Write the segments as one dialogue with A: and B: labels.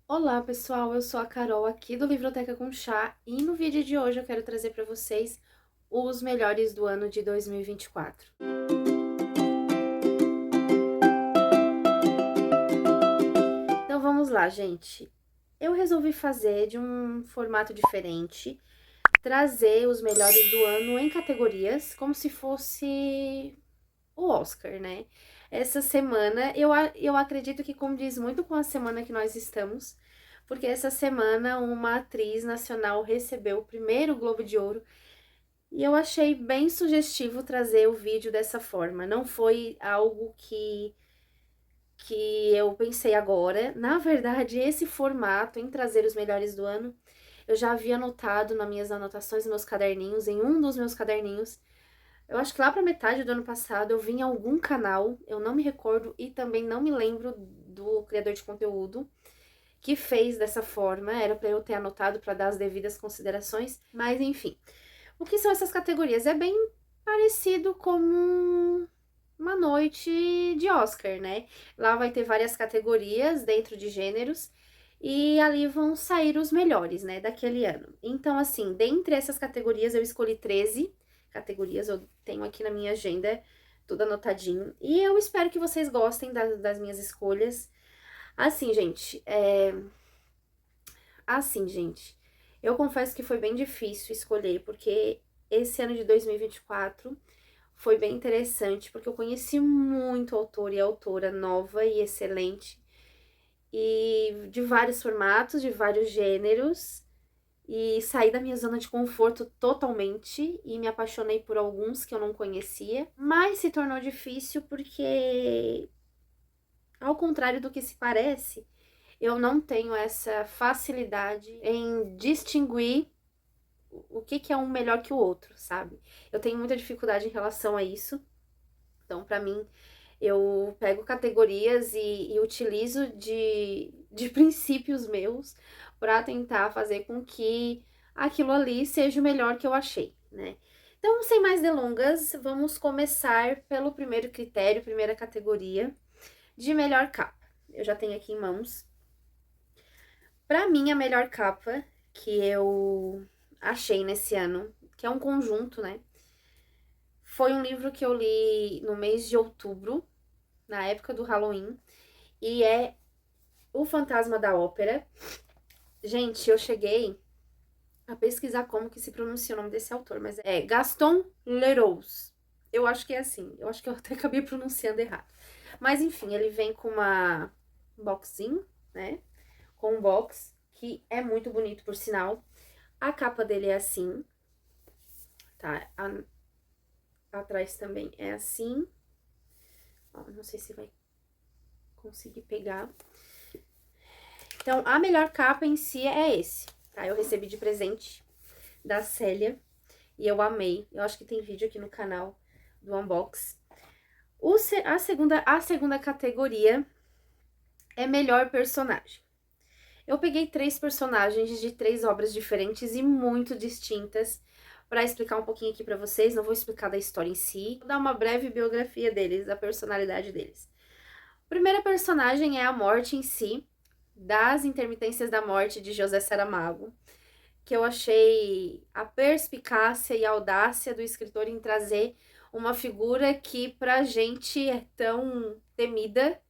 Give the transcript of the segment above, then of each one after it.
A: Olá pessoal, eu sou a Carol aqui do Livroteca com Chá e no vídeo de hoje eu quero trazer para vocês os melhores do ano de 2024. Então vamos lá, gente. Eu resolvi fazer de um formato diferente, trazer os melhores do ano em categorias, como se fosse o Oscar, né? Essa semana, eu acredito que condiz muito com a semana que nós estamos, porque essa semana uma atriz nacional recebeu o primeiro Globo de Ouro e eu achei bem sugestivo trazer o vídeo dessa forma. Não foi algo que eu pensei agora. Na verdade, esse formato em trazer os melhores do ano, eu já havia anotado nas minhas anotações, nos meus caderninhos, em um dos meus caderninhos. Eu acho que lá pra metade do ano passado eu vi em algum canal, eu não me recordo e também não me lembro do criador de conteúdo que fez dessa forma. Era pra eu ter anotado pra dar as devidas considerações, mas enfim. O que são essas categorias? É bem parecido como uma noite de Oscar, né? Lá vai ter várias categorias dentro de gêneros e ali vão sair os melhores, né, daquele ano. Então, assim, dentre essas categorias eu escolhi 13 categorias, eu tenho aqui na minha agenda tudo anotadinho e eu espero que vocês gostem das minhas escolhas. Assim, gente, eu confesso que foi bem difícil escolher, porque esse ano de 2024 foi bem interessante, porque eu conheci muito autor e autora nova e excelente, e de vários formatos, de vários gêneros, e saí da minha zona de conforto totalmente e me apaixonei por alguns que eu não conhecia, mas se tornou difícil porque, ao contrário do que se parece, eu não tenho essa facilidade em distinguir o que é um melhor que o outro, sabe? Eu tenho muita dificuldade em relação a isso. Então, pra mim, eu pego categorias e utilizo de princípios meus pra tentar fazer com que aquilo ali seja o melhor que eu achei, né? Então, sem mais delongas, vamos começar pelo primeiro critério, primeira categoria de melhor capa. Eu já tenho aqui em mãos. Pra mim, a melhor capa que eu achei nesse ano, que é um conjunto, né? Foi um livro que eu li no mês de outubro, na época do Halloween, e é O Fantasma da Ópera. Gente, eu cheguei a pesquisar como que se pronuncia o nome desse autor, mas é Gaston Leroux. Eu acho que é assim, eu acho que eu até acabei pronunciando errado. Mas enfim, ele vem com um boxinho, né? Com um box, que é muito bonito, por sinal. A capa dele é assim, tá? Atrás também é assim. Ó, não sei se vai conseguir pegar. Então, a melhor capa em si é esse, tá? Eu recebi de presente da Célia e eu amei. Eu acho que tem vídeo aqui no canal do unbox. A segunda categoria é melhor personagem. Eu peguei 3 personagens de 3 obras diferentes e muito distintas para explicar um pouquinho aqui para vocês. Não vou explicar da história em si, vou dar uma breve biografia deles, da personalidade deles. A primeira personagem é a morte em si, das Intermitências da Morte, de José Saramago, que eu achei a perspicácia e a audácia do escritor em trazer uma figura que pra gente é tão temida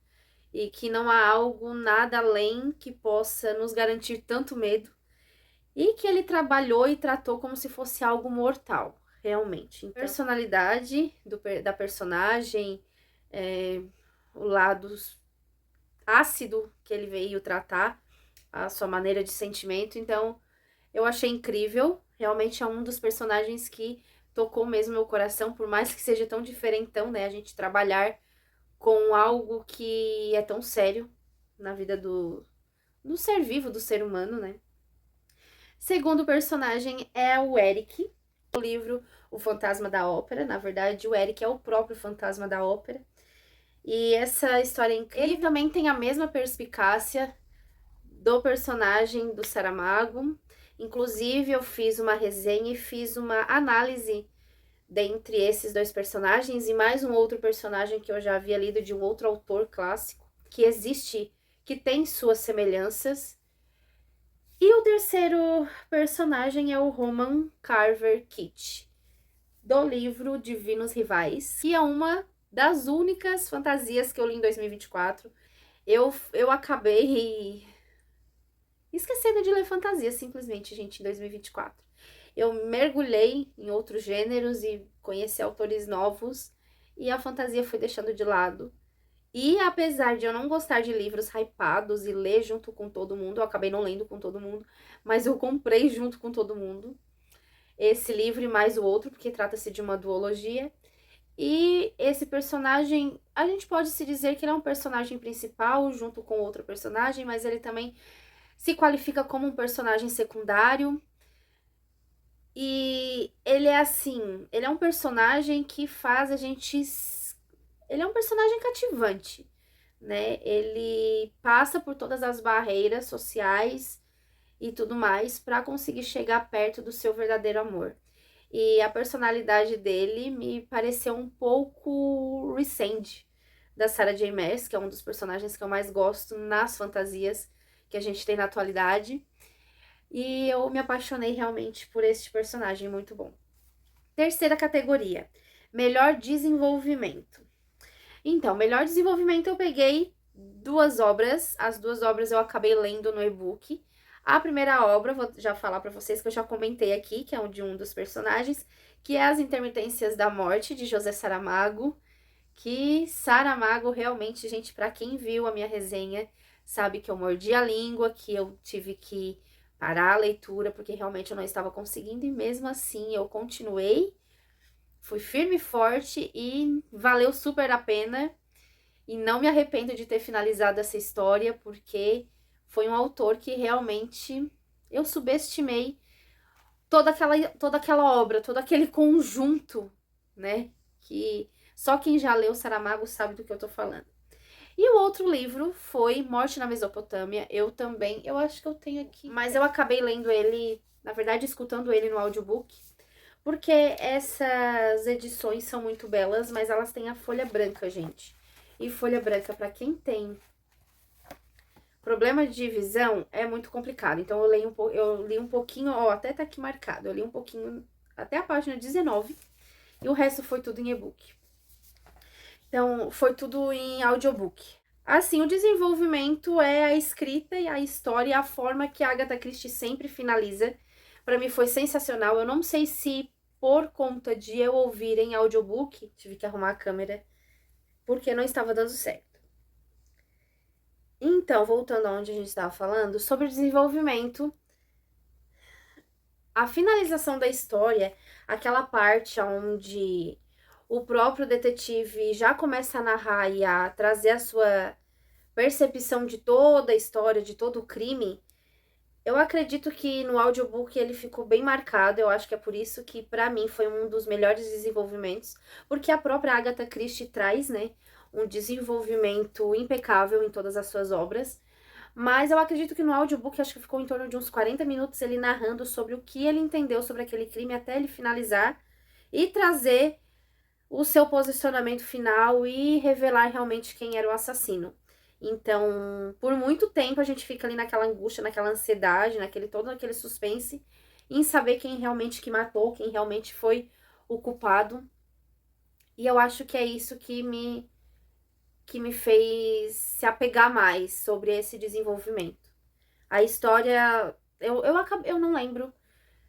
A: e que não há algo nada além que possa nos garantir tanto medo, e que ele trabalhou e tratou como se fosse algo mortal, realmente. Então, a personalidade da personagem, o lado ácido que ele veio tratar, a sua maneira de sentimento. Então, eu achei incrível. Realmente é um dos personagens que tocou mesmo meu coração, por mais que seja tão diferentão, né? A gente trabalhar com algo que é tão sério na vida do ser vivo, do ser humano, né? Segundo personagem é o Eric, o livro O Fantasma da Ópera. Na verdade, o Eric é o próprio fantasma da ópera. E essa história é incrível. Ele também tem a mesma perspicácia do personagem do Saramago. Inclusive, eu fiz uma resenha e fiz uma análise dentre esses dois personagens e mais um outro personagem que eu já havia lido de um outro autor clássico, que existe, que tem suas semelhanças, E o terceiro personagem é o Roman Carver Kitt, do livro Divinos Rivais, que é uma das únicas fantasias que eu li em 2024. Eu acabei esquecendo de ler fantasia, simplesmente, gente, em 2024. Eu mergulhei em outros gêneros e conheci autores novos, e a fantasia foi deixando de lado. E apesar de eu não gostar de livros hypados e ler junto com todo mundo, eu acabei não lendo com todo mundo, mas eu comprei junto com todo mundo esse livro e mais o outro, porque trata-se de uma duologia. E esse personagem, a gente pode se dizer que ele é um personagem principal junto com outro personagem, mas ele também se qualifica como um personagem secundário. E ele é assim, ele é um personagem que faz a gente. Ele é um personagem cativante, né? Ele passa por todas as barreiras sociais e tudo mais para conseguir chegar perto do seu verdadeiro amor. E a personalidade dele me pareceu um pouco Rysand, da Sarah J. Maas, que é um dos personagens que eu mais gosto nas fantasias que a gente tem na atualidade. E eu me apaixonei realmente por este personagem, muito bom. Terceira categoria, melhor desenvolvimento. Então, melhor desenvolvimento eu peguei duas obras. As duas obras eu acabei lendo no e-book. A primeira obra, vou já falar para vocês que eu já comentei aqui, que é de um dos personagens, que é As Intermitências da Morte, de José Saramago. Que Saramago realmente, gente, para quem viu a minha resenha, sabe que eu mordi a língua, que eu tive que parar a leitura, porque realmente eu não estava conseguindo, e mesmo assim eu continuei, fui firme e forte e valeu super a pena. E não me arrependo de ter finalizado essa história, porque foi um autor que realmente eu subestimei toda aquela obra, todo aquele conjunto, né? Que só quem já leu Saramago sabe do que eu tô falando. E o outro livro foi Morte na Mesopotâmia. Eu acho que eu tenho aqui, mas eu acabei lendo ele, na verdade, escutando ele no audiobook, porque essas edições são muito belas, mas elas têm a folha branca, gente. E folha branca, para quem tem problema de visão, é muito complicado. Então eu li um pouquinho, ó, até tá aqui marcado. Eu li um pouquinho até a página 19 e o resto foi tudo em e-book. Então, foi tudo em audiobook. Assim, o desenvolvimento é a escrita e a história e a forma que a Agatha Christie sempre finaliza. Para mim foi sensacional. Eu não sei se por conta de eu ouvir em audiobook, tive que arrumar a câmera, porque não estava dando certo. Então, voltando aonde a gente estava falando, sobre o desenvolvimento, a finalização da história, aquela parte onde o próprio detetive já começa a narrar e a trazer a sua percepção de toda a história, de todo o crime, eu acredito que no audiobook ele ficou bem marcado. Eu acho que é por isso que, pra mim, foi um dos melhores desenvolvimentos, porque a própria Agatha Christie traz, né, um desenvolvimento impecável em todas as suas obras. Mas eu acredito que no audiobook, acho que ficou em torno de uns 40 minutos ele narrando sobre o que ele entendeu sobre aquele crime até ele finalizar e trazer o seu posicionamento final e revelar realmente quem era o assassino. Então, por muito tempo a gente fica ali naquela angústia, naquela ansiedade, todo aquele suspense em saber quem realmente que matou, quem realmente foi o culpado. E eu acho que é isso que me fez se apegar mais sobre esse desenvolvimento. A história, eu não lembro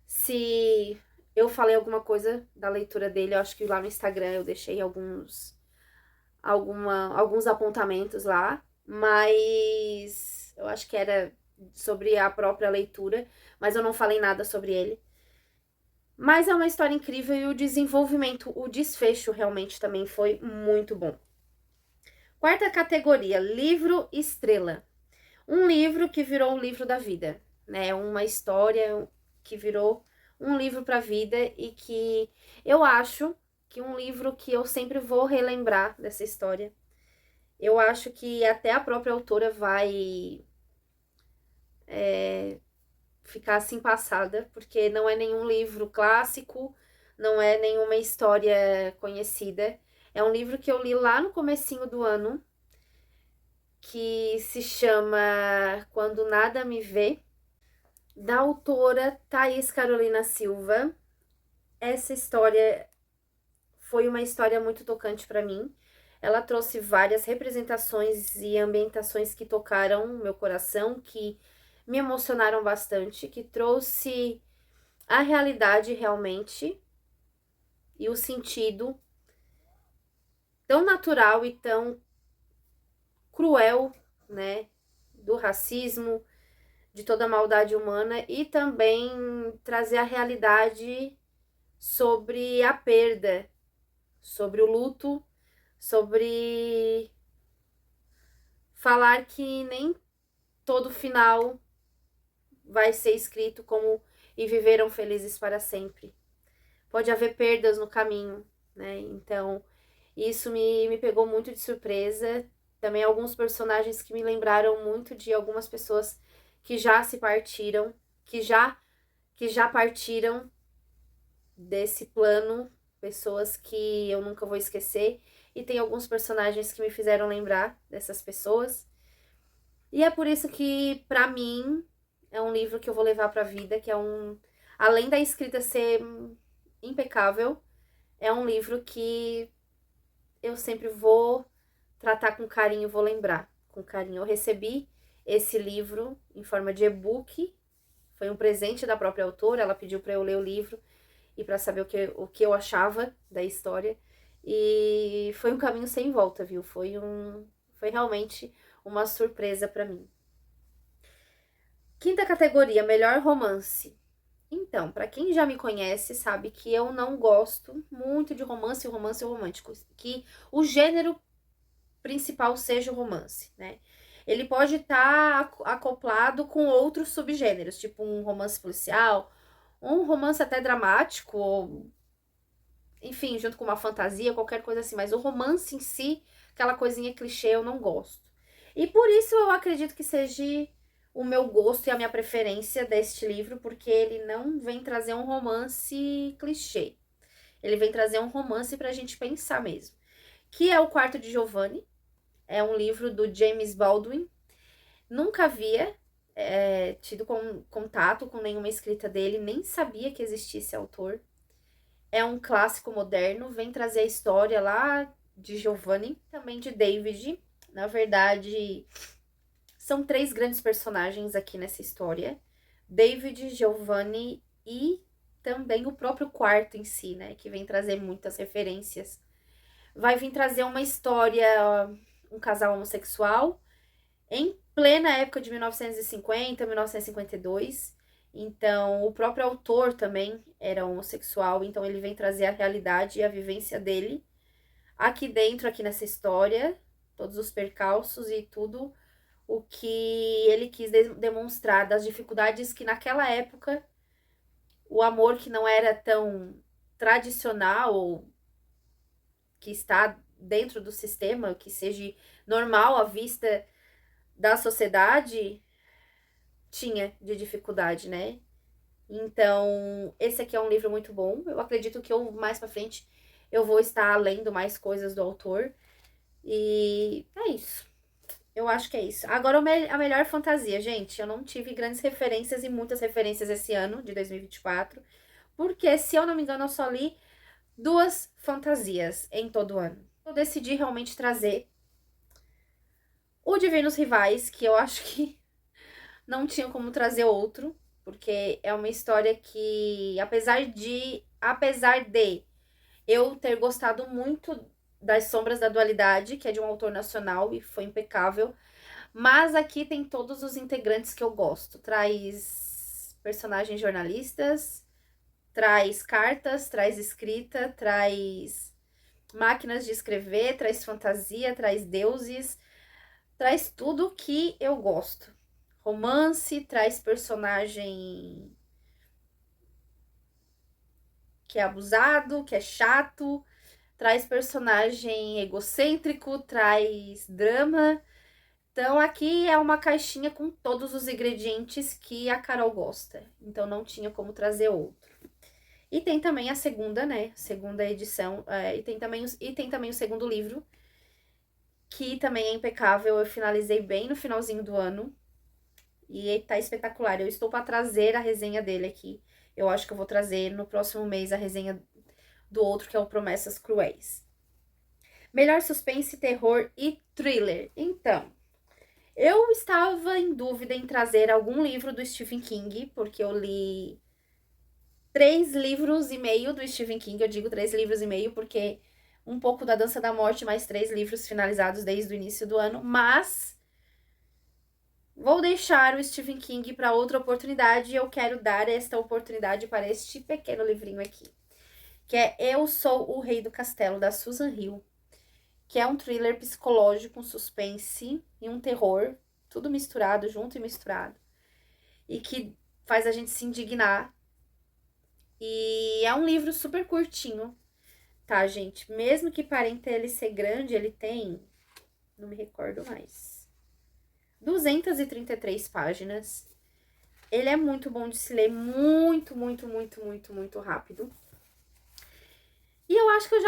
A: se eu falei alguma coisa da leitura dele. Eu acho que lá no Instagram eu deixei alguns apontamentos lá, mas eu acho que era sobre a própria leitura, mas eu não falei nada sobre ele. Mas é uma história incrível e o desenvolvimento, o desfecho realmente também foi muito bom. Quarta categoria, livro estrela. Um livro que virou um livro da vida, né? Uma história que virou um livro para a vida e que eu acho que um livro que eu sempre vou relembrar dessa história. Eu acho que até a própria autora vai ficar assim passada, porque não é nenhum livro clássico, não é nenhuma história conhecida. É um livro que eu li lá no comecinho do ano, que se chama Quando Nada Me Vê. da autora Thaís Carolina Silva. Essa história foi uma história muito tocante para mim. Ela trouxe várias representações e ambientações que tocaram meu coração, que me emocionaram bastante, que trouxe a realidade realmente e o sentido tão natural e tão cruel, né, do racismo, de toda a maldade humana, e também trazer a realidade sobre a perda, sobre o luto, sobre falar que nem todo final vai ser escrito como e viveram felizes para sempre. Pode haver perdas no caminho, né? Então, isso me pegou muito de surpresa. Também alguns personagens que me lembraram muito de algumas pessoas que já se partiram, que já partiram desse plano, pessoas que eu nunca vou esquecer, e tem alguns personagens que me fizeram lembrar dessas pessoas. E é por isso que, pra mim, é um livro que eu vou levar pra vida, que é um, além da escrita ser impecável, é um livro que eu sempre vou tratar com carinho, vou lembrar com carinho. Eu recebi esse livro em forma de e-book, foi um presente da própria autora, ela pediu para eu ler o livro e para saber o que eu achava da história. E foi um caminho sem volta, viu? Foi realmente uma surpresa para mim. Quinta categoria, melhor romance. Então, para quem já me conhece, sabe que eu não gosto muito de romance, romance romântico, que o gênero principal seja o romance, né? Ele pode estar acoplado com outros subgêneros, tipo um romance policial, um romance até dramático, ou, enfim, junto com uma fantasia, qualquer coisa assim, mas o romance em si, aquela coisinha clichê, eu não gosto. E por isso eu acredito que seja o meu gosto e a minha preferência deste livro, porque ele não vem trazer um romance clichê. Ele vem trazer um romance pra gente pensar mesmo. Que é O Quarto de Giovanni. É um livro do James Baldwin. Nunca havia tido contato com nenhuma escrita dele, nem sabia que existia esse autor. É um clássico moderno, vem trazer a história lá de Giovanni, também de David. Na verdade, são três grandes personagens aqui nessa história: David, Giovanni e também o próprio quarto em si, né? Que vem trazer muitas referências. Vai vir trazer uma história, um casal homossexual, em plena época de 1950, 1952. Então, o próprio autor também era homossexual, então ele vem trazer a realidade e a vivência dele aqui dentro, aqui nessa história, todos os percalços e tudo o que ele quis demonstrar das dificuldades que naquela época o amor que não era tão tradicional ou que está dentro do sistema, que seja normal à vista da sociedade, tinha de dificuldade, né? Então, esse aqui é um livro muito bom. Eu acredito que eu mais para frente eu vou estar lendo mais coisas do autor. E é isso. Eu acho que é isso. Agora, a melhor fantasia, gente. Eu não tive grandes referências e muitas referências esse ano, de 2024. Porque, se eu não me engano, eu só li duas fantasias em todo o ano. Eu decidi realmente trazer o Divinos Rivais, que eu acho que não tinha como trazer outro. Porque é uma história que, apesar de eu ter gostado muito das Sombras da Dualidade, que é de um autor nacional e foi impecável. Mas aqui tem todos os integrantes que eu gosto. Traz personagens jornalistas, traz cartas, traz escrita, traz máquinas de escrever, traz fantasia, traz deuses, traz tudo que eu gosto. Romance, traz personagem que é abusado, que é chato, traz personagem egocêntrico, traz drama. Então, aqui é uma caixinha com todos os ingredientes que a Carol gosta. Então, não tinha como trazer outro. E tem também a segunda, né? Segunda edição. E tem também o segundo livro, que também é impecável. Eu finalizei bem no finalzinho do ano. E tá espetacular. Eu estou para trazer a resenha dele aqui. Eu acho que eu vou trazer no próximo mês a resenha do outro, que é o Promessas Cruéis. Melhor suspense, terror e thriller. Então, eu estava em dúvida em trazer algum livro do Stephen King, porque eu li 3,5 livros do Stephen King. Eu digo 3,5 livros porque um pouco da Dança da Morte, mais 3 livros finalizados desde o início do ano. Mas vou deixar o Stephen King para outra oportunidade e eu quero dar esta oportunidade para este pequeno livrinho aqui, que é Eu Sou o Rei do Castelo, da Susan Hill, que é um thriller psicológico, um suspense e um terror, tudo misturado, junto e misturado, e que faz a gente se indignar. E é um livro super curtinho, tá, gente? Mesmo que aparente ele ser grande, ele tem, não me recordo mais, 233 páginas. Ele é muito bom de se ler, muito, muito, muito, muito, muito rápido. E eu acho que eu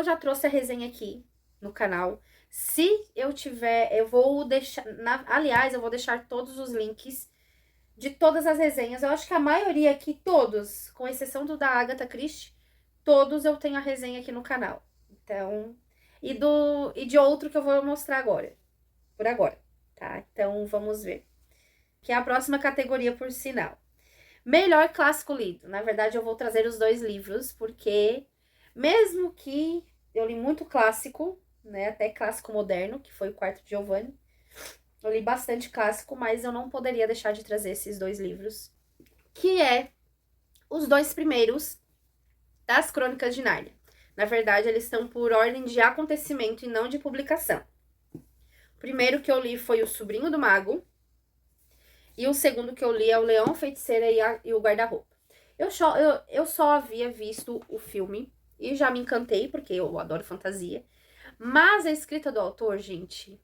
A: já trouxe a resenha aqui no canal. Se eu tiver, eu vou deixar, aliás, eu vou deixar todos os links de todas as resenhas. Eu acho que a maioria aqui, todos, com exceção do da Agatha Christie, todos eu tenho a resenha aqui no canal. Então, e de outro que eu vou mostrar agora, por agora, tá? Então, vamos ver. Que é a próxima categoria, por sinal. Melhor clássico lido. Na verdade, eu vou trazer os 2 livros, porque mesmo que eu li muito clássico, né, até clássico moderno, que foi o Quarto de Giovanni, eu li bastante clássico, mas eu não poderia deixar de trazer esses 2 livros, que é os 2 primeiros das Crônicas de Nárnia. Na verdade, eles estão por ordem de acontecimento e não de publicação. O primeiro que eu li foi O Sobrinho do Mago, e o segundo que eu li é O Leão, a Feiticeira e o Guarda-Roupa. Eu só havia visto o filme e já me encantei, porque eu adoro fantasia. Mas a escrita do autor, gente,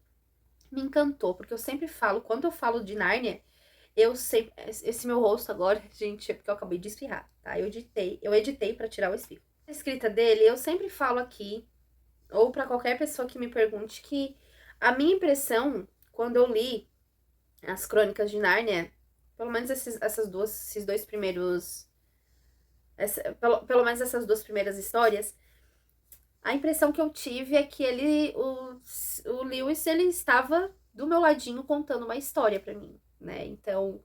A: me encantou, porque eu sempre falo, quando eu falo de Nárnia, eu sempre... Esse meu rosto agora, gente, é porque eu acabei de espirrar, tá? Eu editei pra tirar o espirro. A escrita dele, eu sempre falo aqui, ou pra qualquer pessoa que me pergunte, que a minha impressão, quando eu li as Crônicas de Nárnia, pelo menos esses 2 primeiros... pelo menos essas 2 primeiras histórias, a impressão que eu tive é que o Lewis, ele estava do meu ladinho contando uma história pra mim, né? Então,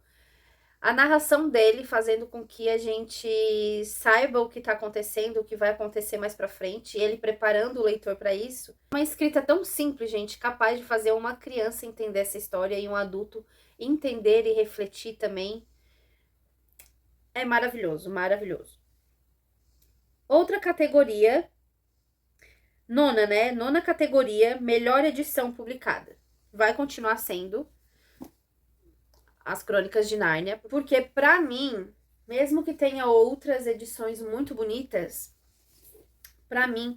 A: a narração dele fazendo com que a gente saiba o que tá acontecendo, o que vai acontecer mais pra frente, e ele preparando o leitor pra isso. Uma escrita tão simples, gente, capaz de fazer uma criança entender essa história e um adulto entender e refletir também. É maravilhoso, maravilhoso. Outra categoria, nona, né? Nona categoria, melhor edição publicada. Vai continuar sendo as Crônicas de Nárnia, porque pra mim, mesmo que tenha outras edições muito bonitas, pra mim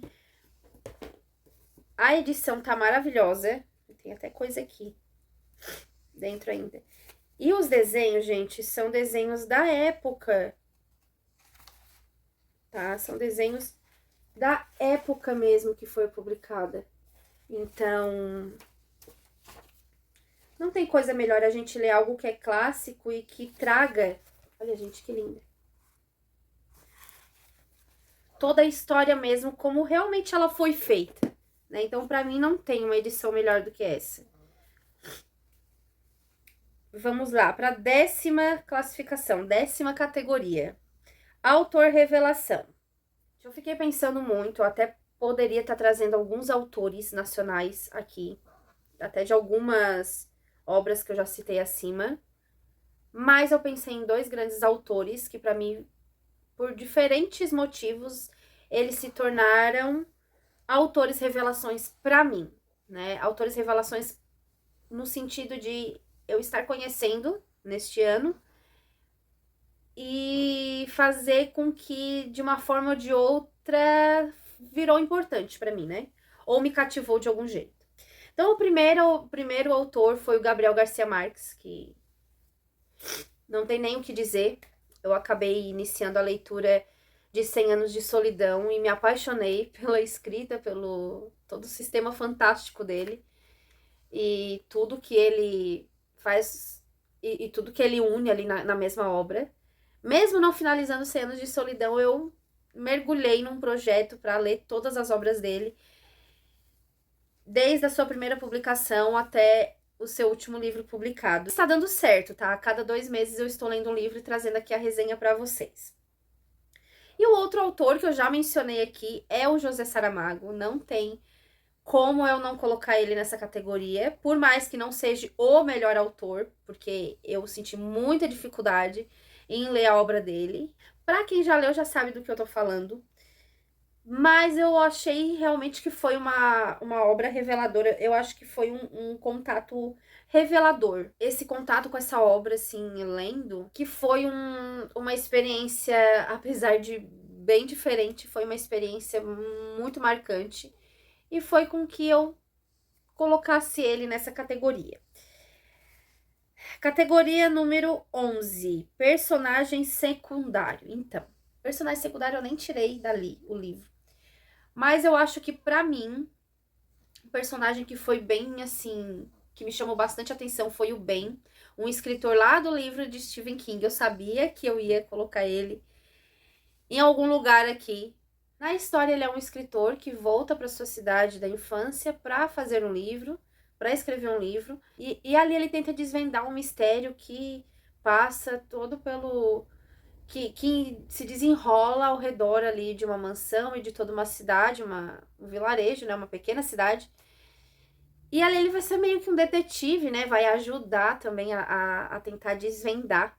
A: a edição tá maravilhosa. Tem até coisa aqui dentro ainda. E os desenhos, gente, são desenhos da época, tá? São desenhos da época mesmo que foi publicada. Então, não tem coisa melhor a gente ler algo que é clássico e que traga... Olha, gente, que linda. Toda a história mesmo, como realmente ela foi feita, né? Então, pra mim, não tem uma edição melhor do que essa. Vamos lá, pra 10ª classificação, 10ª categoria. Autor revelação. Eu fiquei pensando muito, eu até poderia estar trazendo alguns autores nacionais aqui, até de algumas obras que eu já citei acima, mas eu pensei em 2 grandes autores que, pra mim, por diferentes motivos, eles se tornaram autores revelações pra mim, né? Autores revelações no sentido de eu estar conhecendo neste ano e fazer com que, de uma forma ou de outra, virou importante pra mim, né? Ou me cativou de algum jeito. Então, o primeiro autor foi o Gabriel Garcia Marques, que não tem nem o que dizer. Eu acabei iniciando a leitura de 100 Anos de Solidão e me apaixonei pela escrita, pelo todo o sistema fantástico dele e tudo que ele faz e tudo que ele une ali na mesma obra. Mesmo não finalizando 100 Anos de Solidão, eu mergulhei num projeto para ler todas as obras dele, desde a sua primeira publicação até o seu último livro publicado. Está dando certo, tá? A cada 2 meses eu estou lendo um livro e trazendo aqui a resenha para vocês. E o outro autor que eu já mencionei aqui é o José Saramago. Não tem como eu não colocar ele nessa categoria, por mais que não seja o melhor autor, porque eu senti muita dificuldade em ler a obra dele. Para quem já leu, já sabe do que eu tô falando. Mas eu achei realmente que foi uma obra reveladora. Eu acho que foi um contato revelador. Esse contato com essa obra, assim, lendo, que foi uma experiência, apesar de bem diferente, foi uma experiência muito marcante. E foi com que eu colocasse ele nessa categoria. Categoria número 11, personagem secundário. Então, personagem secundário eu nem tirei dali o livro. Mas eu acho que pra mim, o personagem que foi bem assim, que me chamou bastante atenção foi o Ben, um escritor lá do livro de Stephen King. Eu sabia que eu ia colocar ele em algum lugar aqui. Na história, ele é um escritor que volta para sua cidade da infância para fazer um livro, para escrever um livro, e ali ele tenta desvendar um mistério que passa todo pelo que se desenrola ao redor ali de uma mansão e de toda uma cidade, um vilarejo, né, uma pequena cidade. E ali ele vai ser meio que um detetive, né, vai ajudar também a tentar desvendar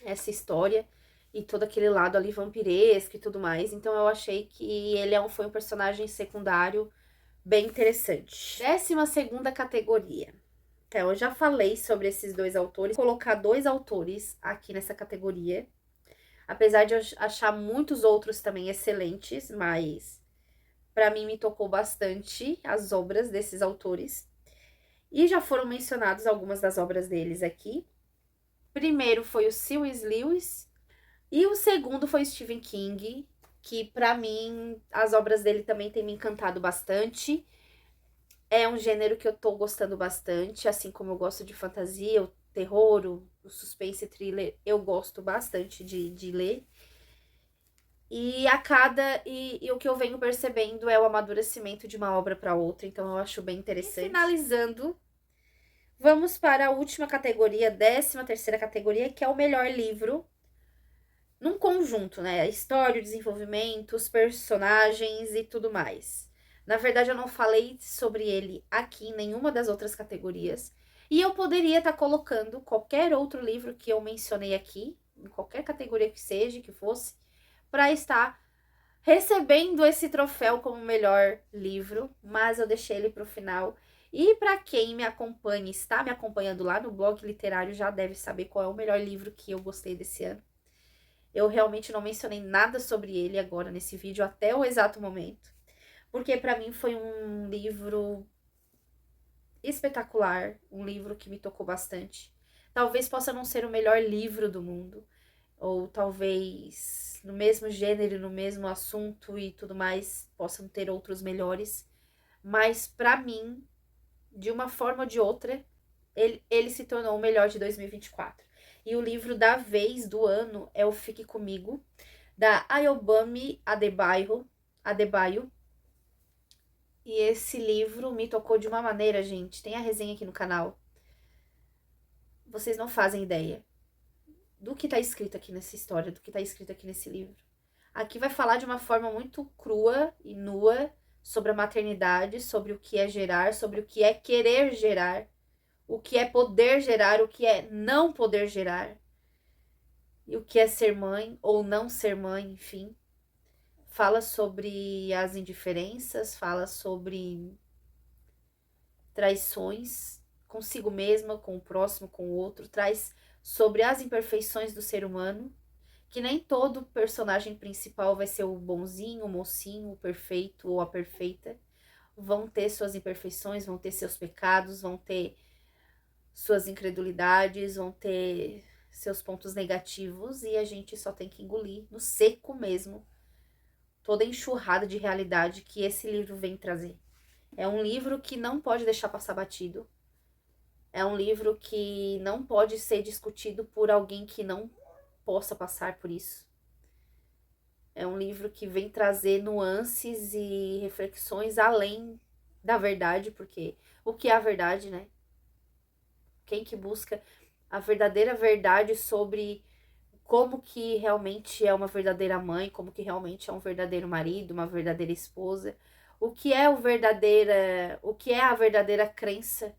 A: essa história e todo aquele lado ali vampiresco e tudo mais. Então eu achei que ele foi um personagem secundário bem interessante. 12ª categoria. Então, eu já falei sobre esses 2 autores. Vou colocar 2 autores aqui nessa categoria. Apesar de eu achar muitos outros também excelentes, mas para mim me tocou bastante as obras desses autores. E já foram mencionadas algumas das obras deles aqui. Primeiro foi o C.S. Lewis e o segundo foi Stephen King, que para mim as obras dele também têm me encantado bastante. É um gênero que eu tô gostando bastante, assim como eu gosto de fantasia, o terror, o suspense thriller, eu gosto bastante de ler. E o que eu venho percebendo é o amadurecimento de uma obra para outra, então eu acho bem interessante. E finalizando, vamos para a última categoria, 13ª categoria, que é o melhor livro num conjunto, né? A história, o desenvolvimento, os personagens e tudo mais. Na verdade, eu não falei sobre ele aqui em nenhuma das outras categorias. E eu poderia estar colocando qualquer outro livro que eu mencionei aqui, em qualquer categoria que seja, que fosse, para estar recebendo esse troféu como melhor livro, mas eu deixei ele para o final. E para quem me acompanha, está me acompanhando lá no blog literário, já deve saber qual é o melhor livro que eu gostei desse ano. Eu realmente não mencionei nada sobre ele agora nesse vídeo até o exato momento, porque para mim foi um livro espetacular, um livro que me tocou bastante. Talvez possa não ser o melhor livro do mundo, ou talvez no mesmo gênero, no mesmo assunto e tudo mais, possam ter outros melhores, mas para mim, de uma forma ou de outra, ele se tornou o melhor de 2024. E o livro da vez do ano é o Fique Comigo, da Ayobami Adebayo. E esse livro me tocou de uma maneira, gente. Tem a resenha aqui no canal. Vocês não fazem ideia do que tá escrito aqui nessa história, do que tá escrito aqui nesse livro. Aqui vai falar de uma forma muito crua e nua sobre a maternidade, sobre o que é gerar, sobre o que é querer gerar, o que é poder gerar, o que é não poder gerar, e o que é ser mãe ou não ser mãe, enfim. Fala sobre as indiferenças, fala sobre traições consigo mesma, com o próximo, com o outro, traz sobre as imperfeições do ser humano, que nem todo personagem principal vai ser o bonzinho, o mocinho, o perfeito ou a perfeita. Vão ter suas imperfeições, vão ter seus pecados, vão ter suas incredulidades, vão ter seus pontos negativos, e a gente só tem que engolir no seco mesmo toda a enxurrada de realidade que esse livro vem trazer. É um livro que não pode deixar passar batido. É um livro que não pode ser discutido por alguém que não possa passar por isso. É um livro que vem trazer nuances e reflexões além da verdade, porque o que é a verdade, né? Quem que busca a verdadeira verdade sobre como que realmente é uma verdadeira mãe, como que realmente é um verdadeiro marido, uma verdadeira esposa, o que é a verdadeira crença,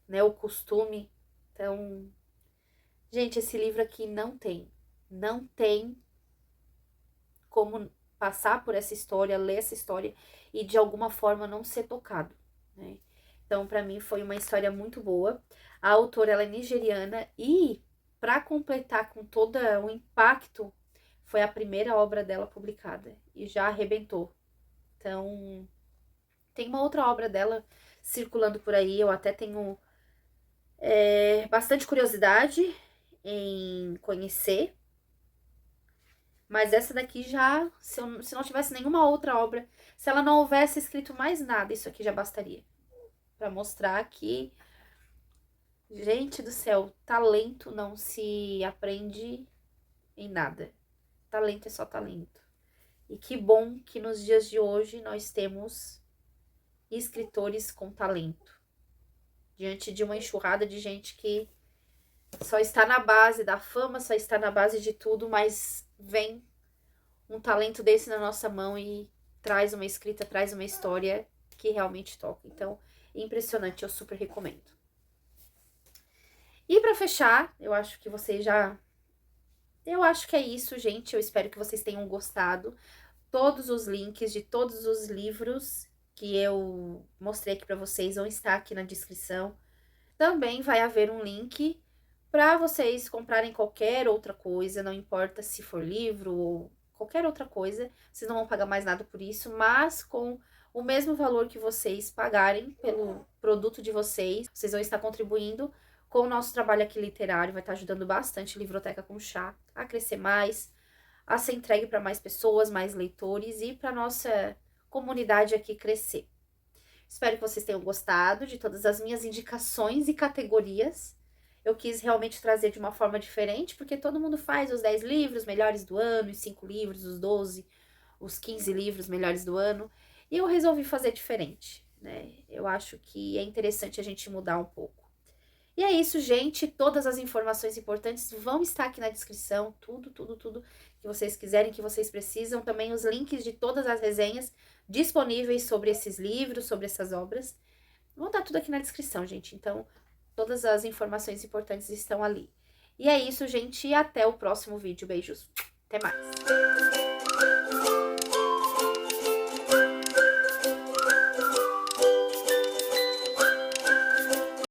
A: né, o costume. Então, gente, esse livro aqui não tem como passar por essa história, ler essa história e de alguma forma não ser tocado, né? Então, para mim foi uma história muito boa. A autora ela é nigeriana e para completar com todo o impacto, foi a primeira obra dela publicada e já arrebentou. Então, tem uma outra obra dela circulando por aí, eu até tenho bastante curiosidade em conhecer, mas essa daqui já, se não tivesse nenhuma outra obra, se ela não houvesse escrito mais nada, isso aqui já bastaria. Pra mostrar que, gente do céu, talento não se aprende em nada. Talento é só talento. E que bom que nos dias de hoje nós temos escritores com talento. Diante de uma enxurrada de gente que só está na base da fama, só está na base de tudo, mas vem um talento desse na nossa mão e traz uma escrita, traz uma história que realmente toca. Então, impressionante, eu super recomendo. E para fechar, eu acho que vocês já... Eu acho que é isso, gente. Eu espero que vocês tenham gostado. Todos os links de todos os livros que eu mostrei aqui para vocês vão estar aqui na descrição. Também vai haver um link para vocês comprarem qualquer outra coisa, não importa se for livro ou qualquer outra coisa, vocês não vão pagar mais nada por isso, mas com o mesmo valor que vocês pagarem pelo produto de vocês, vocês vão estar contribuindo com o nosso trabalho aqui literário, vai estar ajudando bastante Livroteca com Chá a crescer mais, a ser entregue para mais pessoas, mais leitores e para nossa comunidade aqui crescer. Espero que vocês tenham gostado de todas as minhas indicações e categorias. Eu quis realmente trazer de uma forma diferente, porque todo mundo faz os 10 livros melhores do ano, os 5 livros, os 12, os 15 livros melhores do ano. E eu resolvi fazer diferente, né? Eu acho que é interessante a gente mudar um pouco. E é isso, gente. Todas as informações importantes vão estar aqui na descrição. Tudo que vocês quiserem, que vocês precisam. Também os links de todas as resenhas disponíveis sobre esses livros, sobre essas obras. Vão estar tudo aqui na descrição, gente. Então, todas as informações importantes estão ali. E é isso, gente. E até o próximo vídeo. Beijos. Até mais.